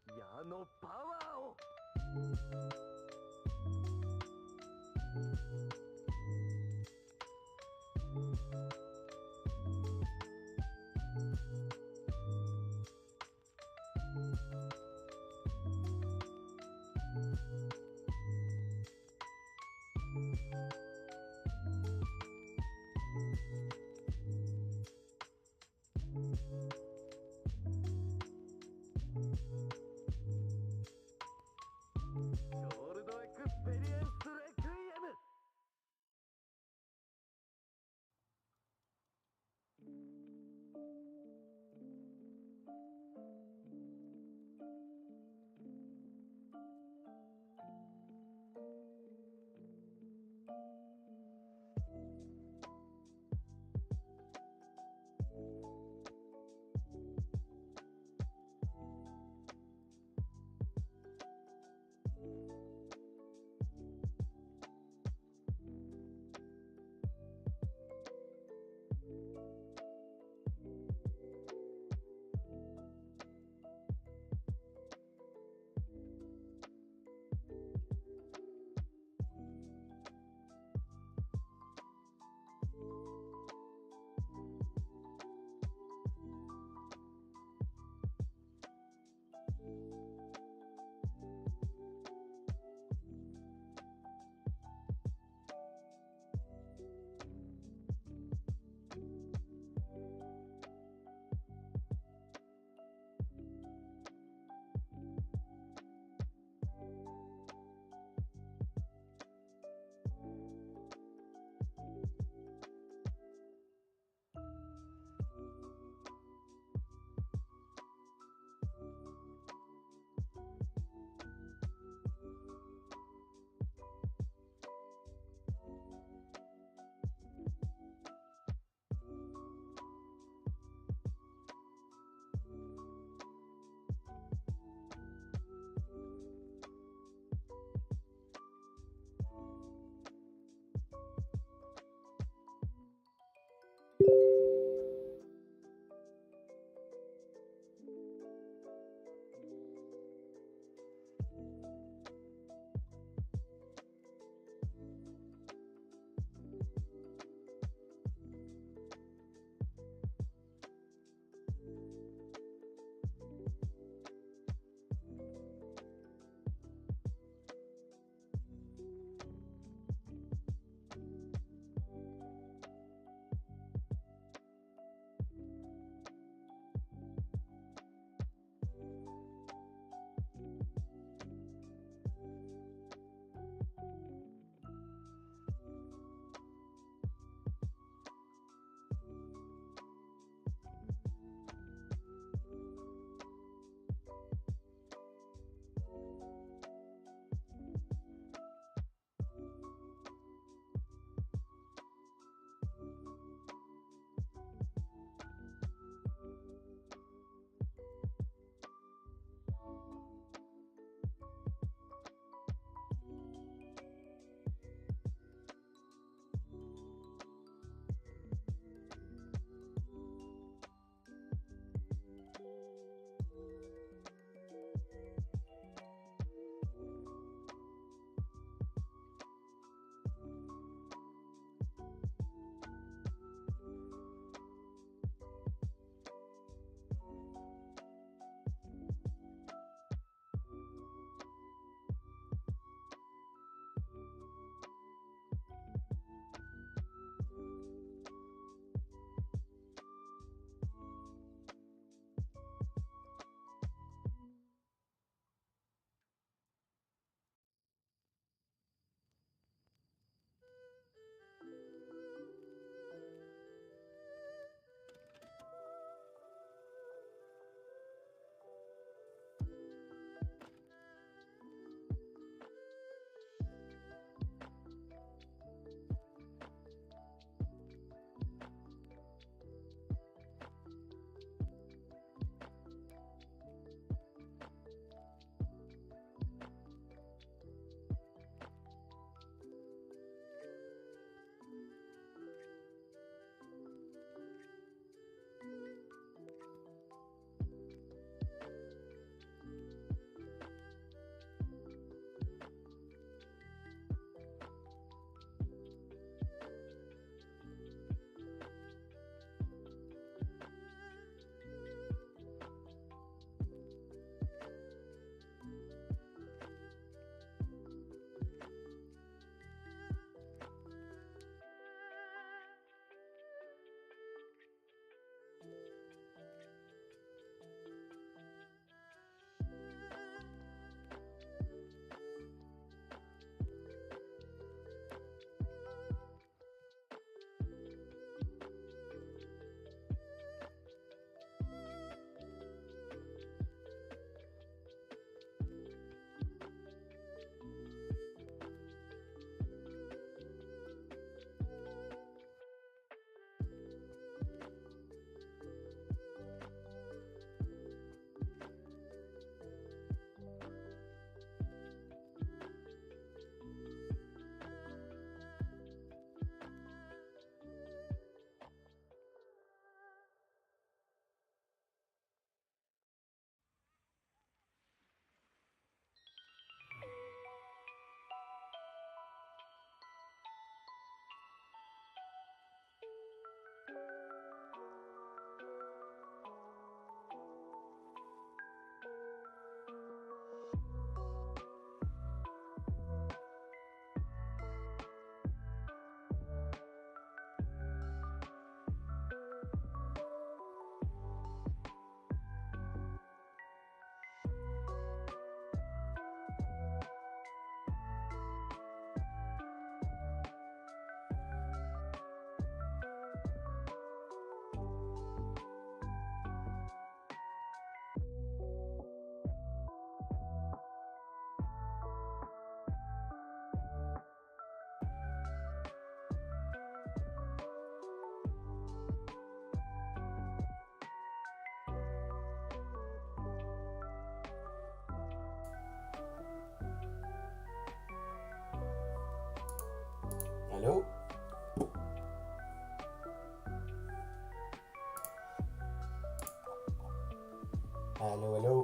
矢のパワーを。ゴールドエクスペリエンスレクイエム。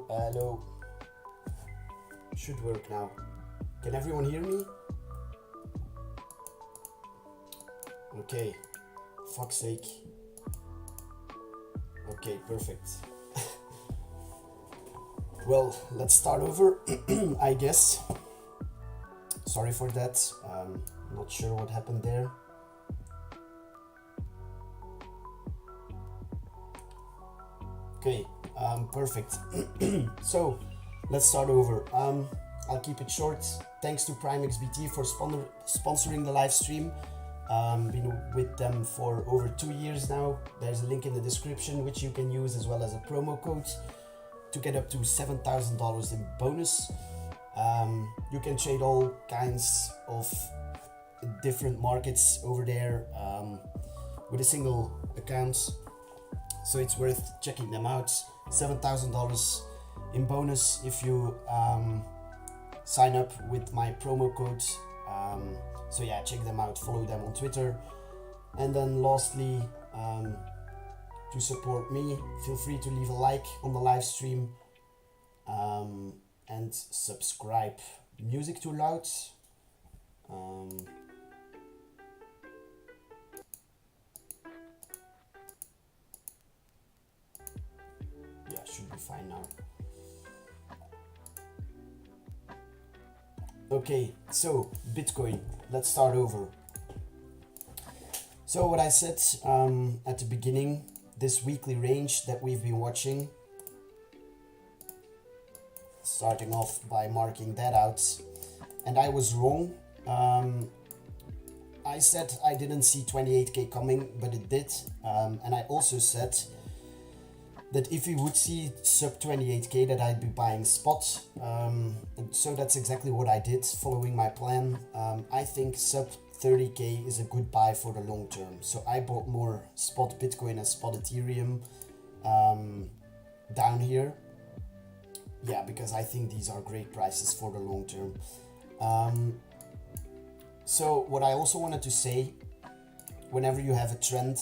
hello. Should work now. Can everyone hear me? Okay. Fuck's sake. Okay, perfect. Well, let's start over, I guess. Sorry for that. Not sure what happened there. Okay, perfect. So, let's start over. I'll keep it short. Thanks to PrimeXBT for sponsoring the live stream. Been with them for over 2 years now. There's a link in the description which you can use as well as a promo code to get up to $7,000 in bonus. You can trade all kinds of different markets over there with a single account, so it's worth checking them out. $7,000 in bonus if you sign up with my promo code. So yeah, check them out, follow them on Twitter. And then lastly, to support me, feel free to leave a like on the live stream and subscribe. Music too loud? Yeah, should be fine now. Okay, so Bitcoin, let's start over. So what I said at the beginning, this weekly range that we've been watching, starting off by marking that out, and I was wrong. I said I didn't see 28k coming, but it did, and I also said that if we would see sub 28k that I'd be buying spot, so that's exactly what I did following my plan. I think sub 30k is a good buy for the long term, so I bought more spot Bitcoin and spot Ethereum down here. Yeah, because I think these are great prices for the long term. So what I also wanted to say, whenever you have a trend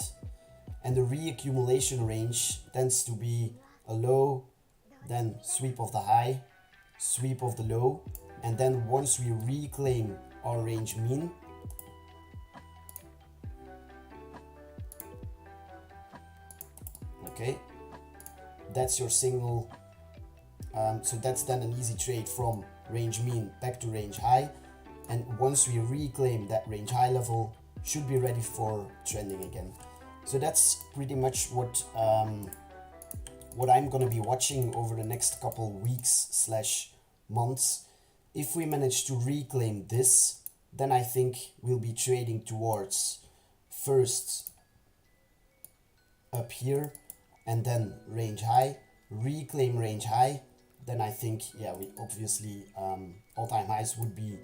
and the reaccumulation range tends to be a low, then sweep of the high, sweep of the low, and then once we reclaim our range mean, okay, that's your single. So that's then an easy trade from range mean back to range high, and once we reclaim that range high level, should be ready for trending again. So that's pretty much what I'm gonna be watching over the next couple weeks / months. If we manage to reclaim this, then I think we'll be trading towards first up here and then range high, reclaim range high. Then I think, yeah, we obviously all-time highs would be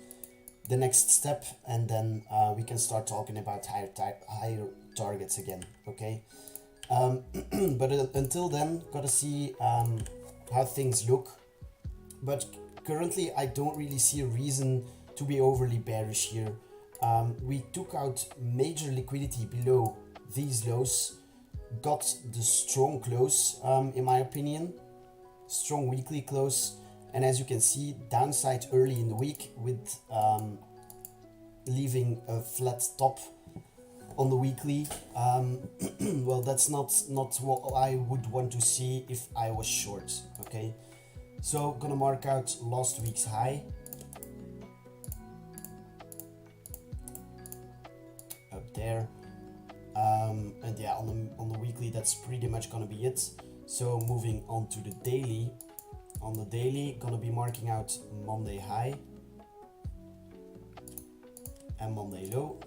the next step, and then we can start talking about higher targets again, okay? But until then, gotta see how things look. But currently, I don't really see a reason to be overly bearish here. We took out major liquidity below these lows, got the strong close, in my opinion, strong weekly close, and as you can see, downside early in the week with leaving a flat top on the weekly. Well, that's not what I would want to see if I was short, okay? So gonna mark out last week's high up there, and yeah, on the weekly that's pretty much gonna be it. So moving on to the daily. On the daily, gonna be marking out Monday high and Monday low.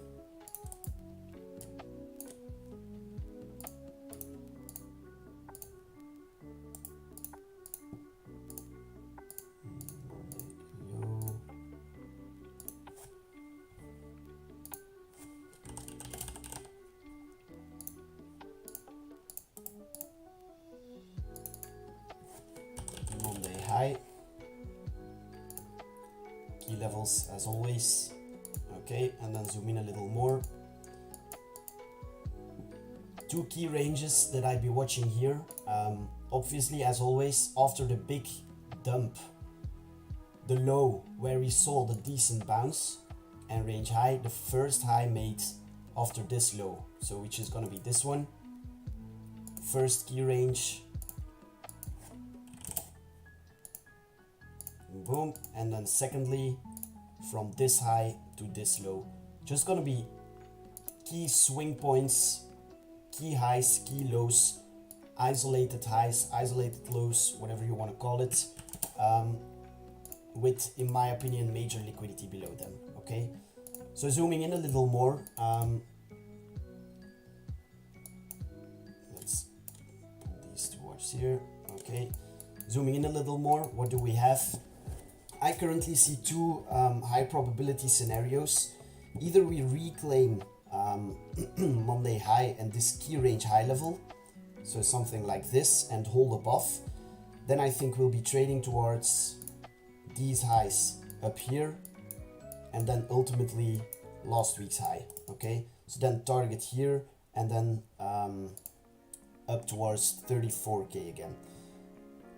High, key levels as always, okay, and then zoom in a little more. Two key ranges that I'd be watching here, obviously, as always, after the big dump, the low where we saw the decent bounce, and range high, the first high made after this low, so which is gonna be this one. First key range, boom, and then secondly from this high to this low. Just gonna be key swing points, key highs, key lows, isolated highs, isolated lows, whatever you want to call it, with, in my opinion, major liquidity below them. Okay, so zooming in a little more, let's put these towards here. Okay, zooming in a little more, what do we have? I currently see two high probability scenarios. Either we reclaim Monday high and this key range high level, so something like this, and hold above. Then I think we'll be trading towards these highs up here, and then ultimately last week's high. Okay, so then target here, and then up towards 34k again.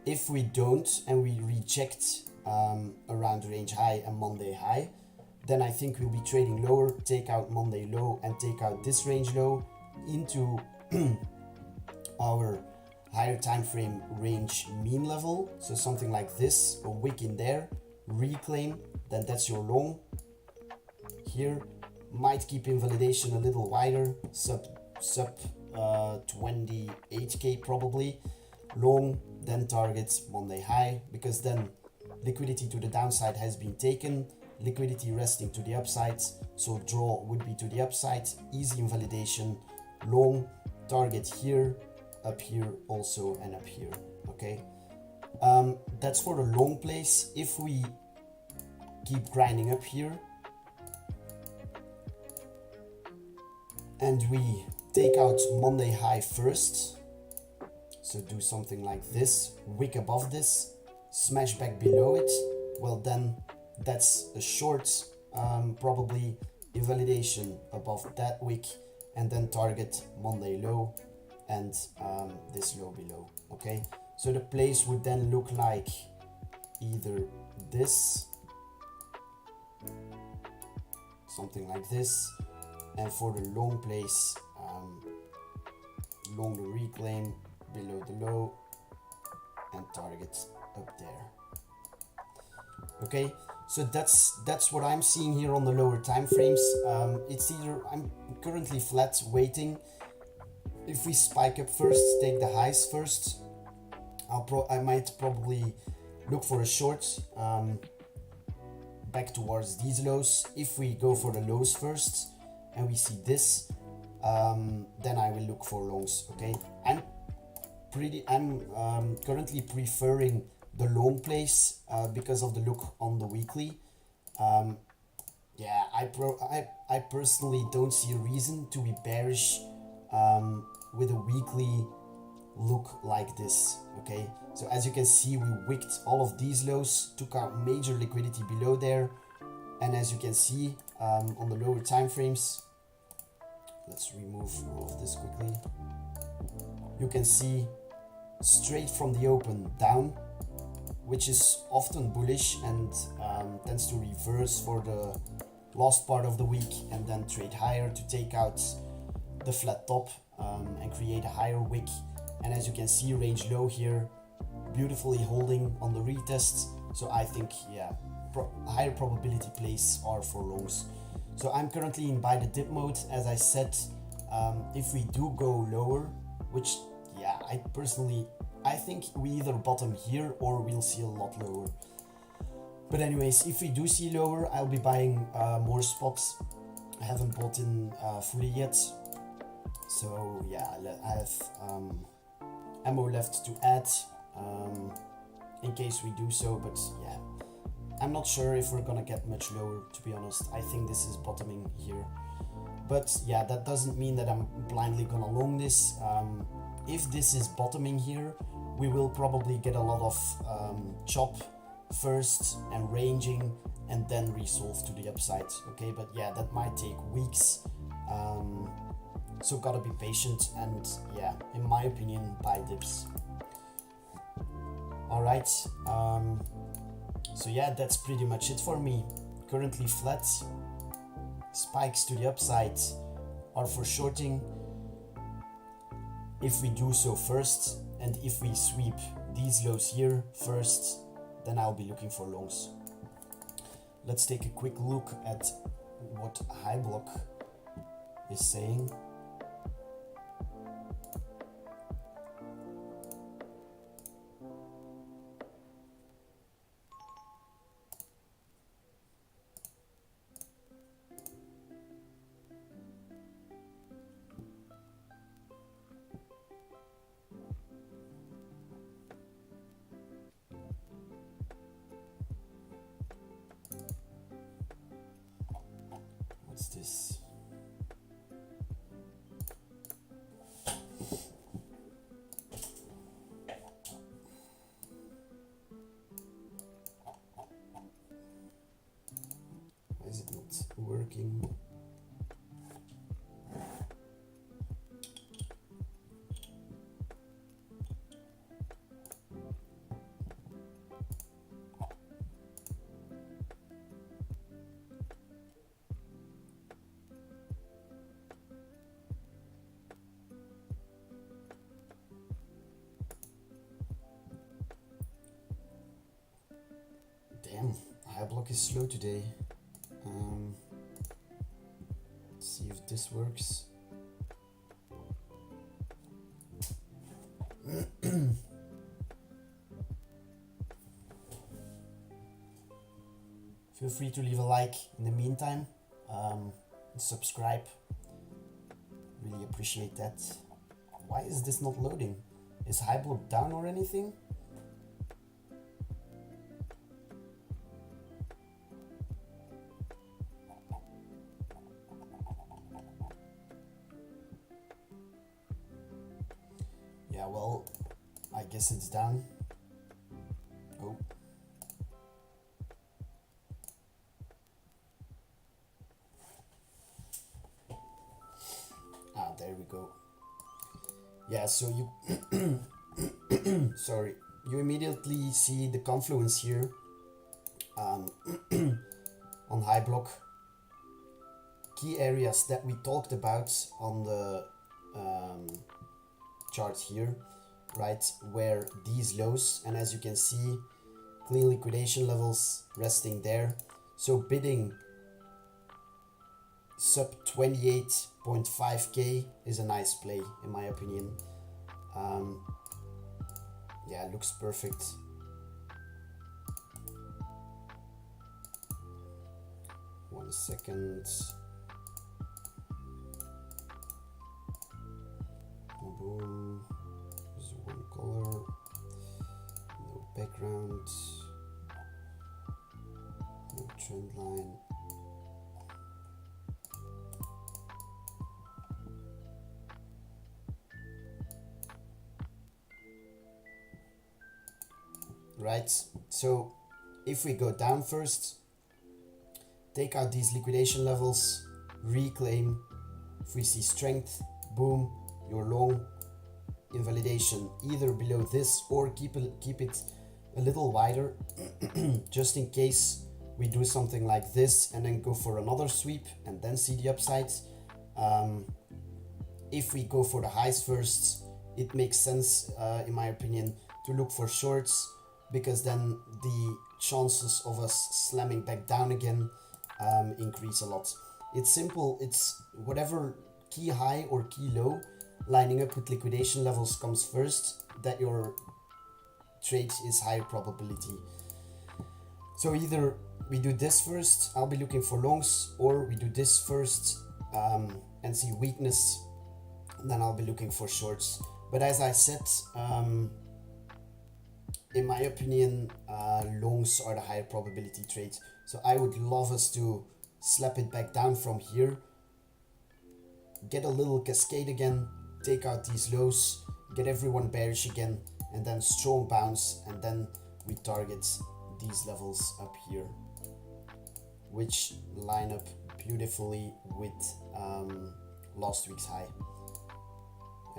If we don't and we reject around range high and Monday high, then I think we'll be trading lower, take out Monday low and take out this range low into our higher time frame range mean level. So something like this, a wick in there, reclaim, then that's your long. Here might keep invalidation a little wider, sub 28k probably, long, then target Monday high, because then liquidity to the downside has been taken, liquidity resting to the upside, so draw would be to the upside, easy invalidation, long, target here, up here also, and up here. Okay, that's for the long place. If we keep grinding up here and we take out Monday high first, so do something like this, wick above this, smash back below it, well then that's a short, probably invalidation above that wick, and then target Monday low and this low below. Okay, so the place would then look like either this, something like this, and for the long place, long the reclaim, below the low, and target up there. Okay, so that's what I'm seeing here on the lower time frames. It's either, I'm currently flat waiting. If we spike up first, take the highs first, I might probably look for a short back towards these lows. If we go for the lows first and we see this, then I will look for longs. Okay, I'm currently preferring the long place because of the look on the weekly. Yeah, I personally don't see a reason to be bearish with a weekly look like this. Okay, so as you can see, we wicked all of these lows, took out major liquidity below there, and as you can see on the lower time frames, let's remove all of this quickly. You can see straight from the open down, which is often bullish and tends to reverse for the last part of the week and then trade higher to take out the flat top and create a higher wick. And as you can see, range low here, beautifully holding on the retest. So I think, yeah, higher probability plays are for longs. So I'm currently in buy the dip mode. As I said, if we do go lower, which, yeah, I think we either bottom here or we'll see a lot lower. But anyways, if we do see lower, I'll be buying more spots. I haven't bought in fully yet. So yeah, I have ammo left to add in case we do so. But yeah, I'm not sure if we're gonna get much lower, to be honest. I think this is bottoming here. But yeah, that doesn't mean that I'm blindly gonna long this. If this is bottoming here, we will probably get a lot of chop first and ranging and then resolve to the upside. Okay, but yeah, that might take weeks. So gotta be patient and yeah, in my opinion, buy dips. Alright, so yeah, that's pretty much it for me. Currently flat. Spikes to the upside are for shorting if we do so first, and if we sweep these lows here first, then I'll be looking for longs. Let's take a quick look at what high block is saying. What's this? Why is it not working? Damn, high block is slow today. Let's see if this works. Feel free to leave a like in the meantime, and subscribe. Really appreciate that. Why is this not loading? Is high block down or anything? Yeah, well, I guess it's down. Oh. Ah, there we go. Yeah, so you sorry, you immediately see the confluence here on high block. Key areas that we talked about on the chart here, right, where these lows, and as you can see, clean liquidation levels resting there. So bidding sub 28.5k is a nice play in my opinion. Yeah, it looks perfect. One second. Boom. There's one color. No background. No trend line. Right, so if we go down first, take out these liquidation levels, reclaim. If we see strength, boom, you're long. Invalidation either below this or keep it a little wider just in case we do something like this and then go for another sweep and then see the upsides. If we go for the highs first, it makes sense in my opinion to look for shorts, because then the chances of us slamming back down again increase a lot. It's simple, it's whatever key high or key low lining up with liquidation levels comes first, that your trade is higher probability. So either we do this first, I'll be looking for longs, or we do this first and see weakness, then I'll be looking for shorts. But as I said, in my opinion, longs are the higher probability trade. So I would love us to slap it back down from here, get a little cascade again, take out these lows, get everyone bearish again, and then strong bounce, and then we target these levels up here, which line up beautifully with last week's high,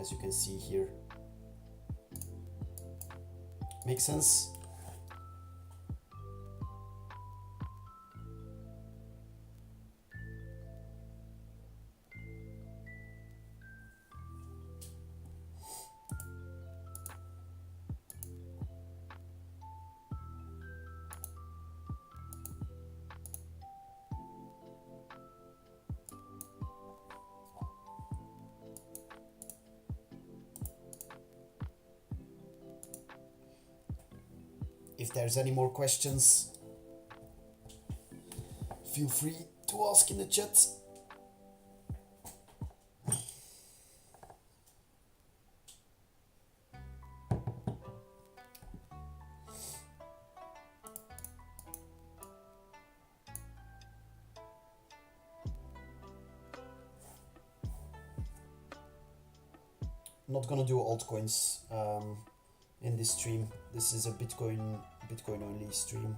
as you can see here. Make sense? If there's any more questions, feel free to ask in the chat. Not gonna do altcoins in this stream. This is a Bitcoin only stream.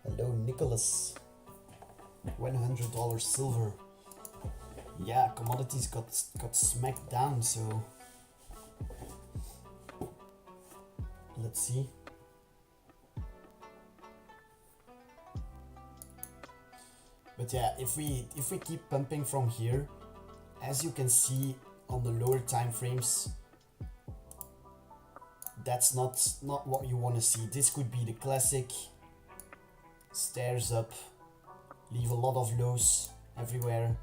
Hello Nicholas. $100 silver. Yeah, commodities got smacked down, so let's see. But yeah, if we keep pumping from here, as you can see on the lower time frames, that's not what you want to see. This could be the classic stairs up, leave a lot of lows everywhere,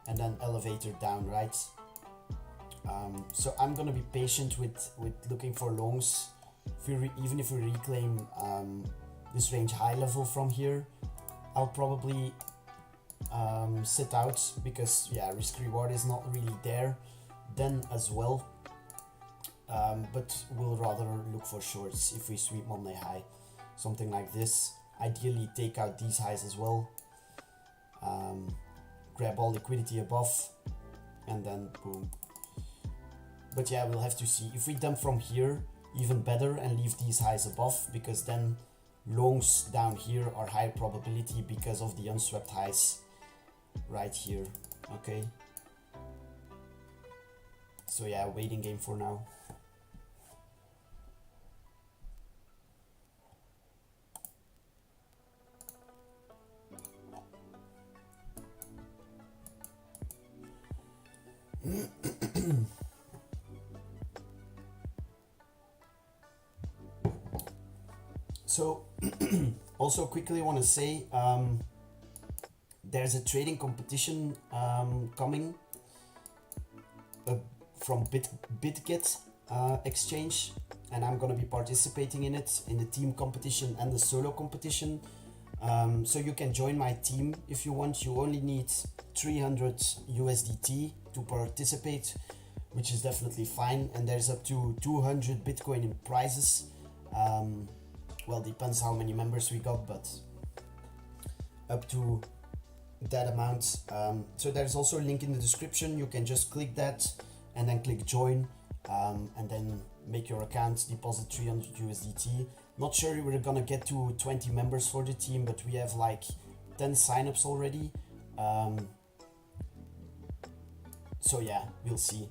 and then elevator down, right? So I'm gonna be patient with looking for longs. Even if we reclaim this range high level from here, I'll probably sit out, because yeah, risk reward is not really there then as well. But we'll rather look for shorts if we sweep Monday high, something like this. Ideally take out these highs as well, grab all liquidity above, and then boom. But yeah, we'll have to see. If we dump from here, even better, and leave these highs above, because then longs down here are high probability because of the unswept highs right here. Okay, so yeah, waiting game for now. So also quickly want to say, there's a trading competition coming from BitGet exchange, and I'm gonna be participating in it, in the team competition and the solo competition. So you can join my team if you want. You only need 300 USDT to participate, which is definitely fine, and there's up to 200 Bitcoin in prizes. Well, depends how many members we got, but up to that amount. So there's also a link in the description. You can just click that and then click join, and then make your account, deposit 300 USDT. Not sure we're gonna get to 20 members for the team, but we have like 10 signups already. So yeah, we'll see.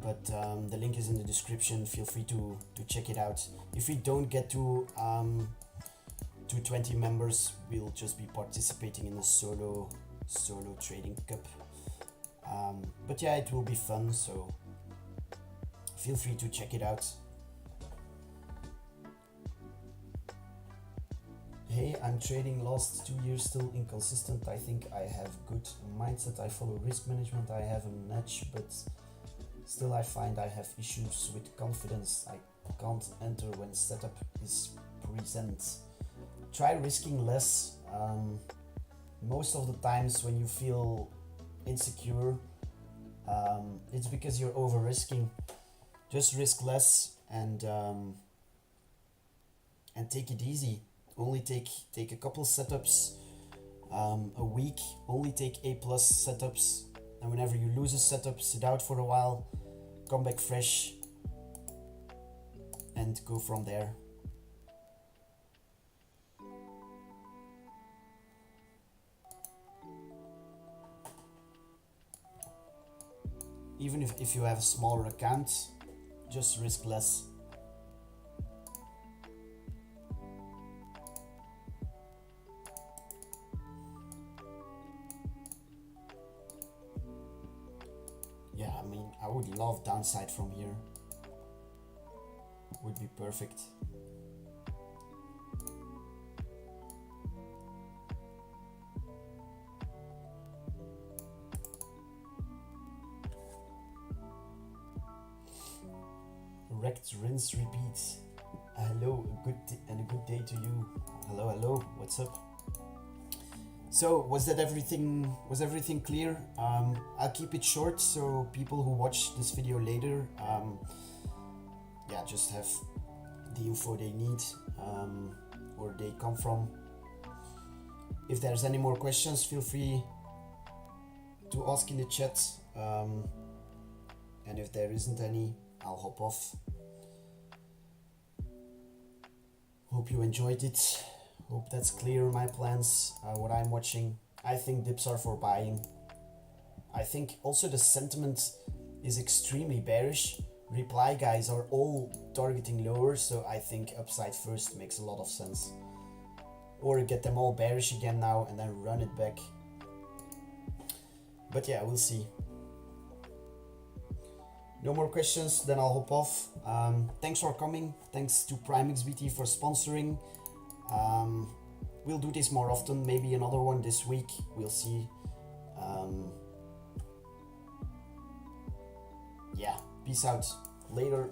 But the link is in the description. Feel free to check it out. If we don't get to 20 members, we'll just be participating in a solo trading cup. But yeah, it will be fun, so feel free to check it out. Hey, I'm trading last 2 years, still inconsistent. I think I have good mindset. I follow risk management. I have an edge, but still I find I have issues with confidence. I can't enter when setup is present. Try risking less. Most of the times when you feel insecure, it's because you're over risking. Just risk less and take it easy. Only take a couple setups a week. Only take A+ setups, and whenever you lose a setup, sit out for a while, come back fresh, and go from there. Even if you have a smaller account, just risk less. Yeah, I mean, I would love downside from here. Would be perfect. Wrecked, rinse, repeat. Hello, a good day to you. Hello, what's up? So was everything clear? I'll keep it short so people who watch this video later yeah, just have the info they need, or they come from. If there's any more questions, feel free to ask in the chat, and if there isn't any, I'll hop off. Hope you enjoyed it. Hope that's clear, my plans, what I'm watching. I think dips are for buying. I think also the sentiment is extremely bearish. Reply guys are all targeting lower, so I think upside first makes a lot of sense. Or get them all bearish again now and then run it back. But yeah, we'll see. No more questions, then I'll hop off. Thanks for coming. Thanks to PrimeXBT for sponsoring. We'll do this more often, maybe another one this week, we'll see. Yeah, peace out. Later.